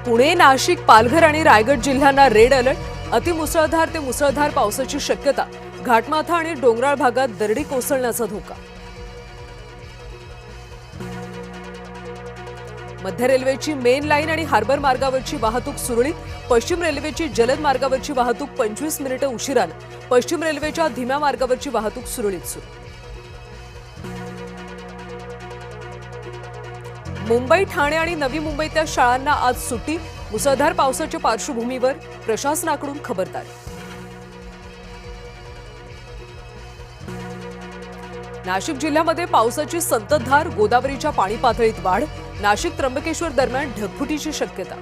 पुणे, नाशिक, पालघर आणि रायगड जिल्ह्यांना red alert. अतिमुसळधार ते मुसळधार पावसाची शक्यता। घाटमाथा आणि डोंगराळ भागात दरडी कोसळण्याचा धोका। मध्य रेल्वेची मेन लाईन आणि हार्बर मार्गावरची वाहतूक सुरळीत। पश्चिम रेल्वेची जलद मार्गावरची वाहतूक 25 मिनिटे उशिराने। पश्चिम रेल्वेच्या धीम्या मार्गावरची वाहतूक सुरळीत सुरू। मुंबई, ठाणे आणि नवी मुंबईतल्या शाळांना आज सुट्टी। मुसळधार पावसाच्या पार्श्वभूमीवर प्रशासनाकडून खबरदारी। नाशिक जिल्ह्यामध्ये पावसाची संततधार। गोदावरीच्या पाणी पातळीत वाढ। नाशिक त्र्यंबकेश्वर दरम्यान ढगफुटीची शक्यता।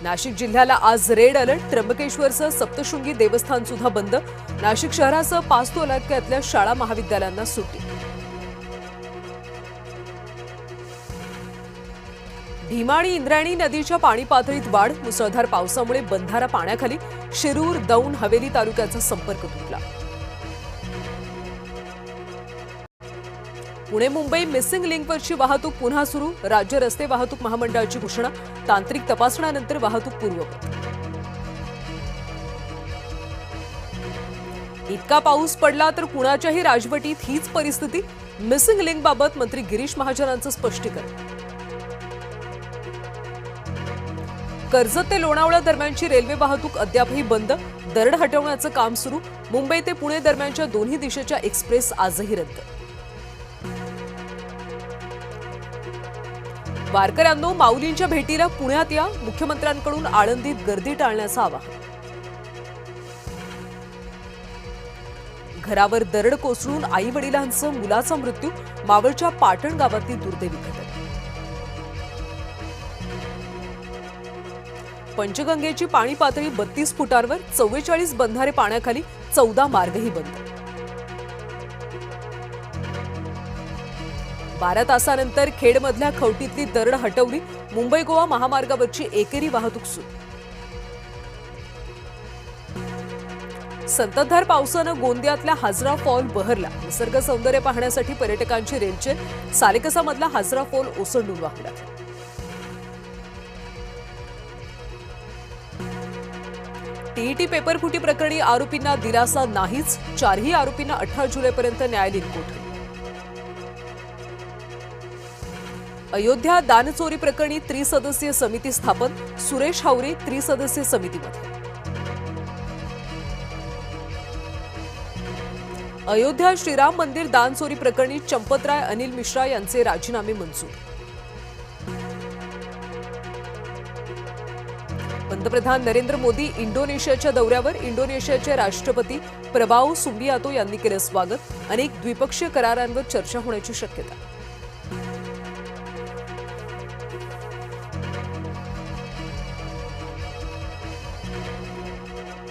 नाशिक जिल्ह्याला आज रेड अलर्ट। त्र्यंबकेश्वरचं सप्तशृंगी देवस्थान सुद्धा बंद। नाशिक शहरासह 5 तालुक्यातल्या शाळा महाविद्यालयांना सुट्टी। भीमा आणि इंद्रायणी नदीच्या पाणी पातळीत वाढ। मुसळधार पावसामुळे बंधारा पाण्याखाली। शिरूर, दौंड, हवेली तालुक्याचा संपर्क तुटला। पुणे मुंबई मिसिंग लिंकवरची वाहतूक पुन्हा सुरू। राज्य रस्ते वाहतूक महामंडळाची घोषणा। तांत्रिक तपासणीनंतर वाहतूक पूर्ववत। इतका पाऊस पडला तर कुणाच्याही राजवटीत हीच परिस्थिती। मिसिंग लिंकबाबत मंत्री गिरीश महाजनांचं स्पष्टीकरण। कर्जत ते लोणावळा दरम्यानची रेल्वे वाहतूक अद्यापही बंद। दरड हटवण्याचं काम सुरू। मुंबई ते पुणे दरम्यानच्या दोन्ही दिशेच्या एक्सप्रेस आजही रद्द। वारकऱ्यांनो, माऊलींच्या भेटीला पुण्यात या। मुख्यमंत्र्यांकडून आळंदीत गर्दी टाळण्याचं आवाहन। घरावर दरड कोसळून आई वडिलांचं मुलाचा मृत्यू। मावळच्या पाटण गावातली दुर्दैवी घटना। पंचगंगेची पाणी पातळी 32 फुटांवर। 44 बंधारे पाण्याखाली। 14 मार्गही बंद। 12 तासानंतर खेडमधल्या खवटीतली दरड हटवली। मुंबई गोवा महामार्गावरची एकेरी वाहतूक सुरू। संततधार पावसानं गोंदियातल्या हाजरा फॉल बहरला। निसर्ग सौंदर्य पाहण्यासाठी पर्यटकांची रेलचेल। सालेकसामधला हाजरा फॉल ओसंडून वाहू लागला। टीईटी पेपर फुटी प्रकरणी आरोपींना दिलासा नाहीच। 4ही आरोपींना 18 जुलैपर्यंत न्यायालयीन कोठडी। अयोध्या दानचोरी प्रकरणी त्रिसदस्यीय समिती स्थापन। सुरेश हावरे त्रिसदस्यीय समितीमध्ये। अयोध्या श्रीराम मंदिर दानचोरी प्रकरणी चंपतराय अनिल मिश्रा यांचे राजीनामे मंजूर। पंतप्रधान नरेंद्र मोदी इंडोनेशियाच्या दौऱ्यावर। इंडोनेशियाचे राष्ट्रपती प्रबावो सुबियांतो यांनी केलं स्वागत। अनेक द्विपक्षीय करारांवर चर्चा होण्याची शक्यता।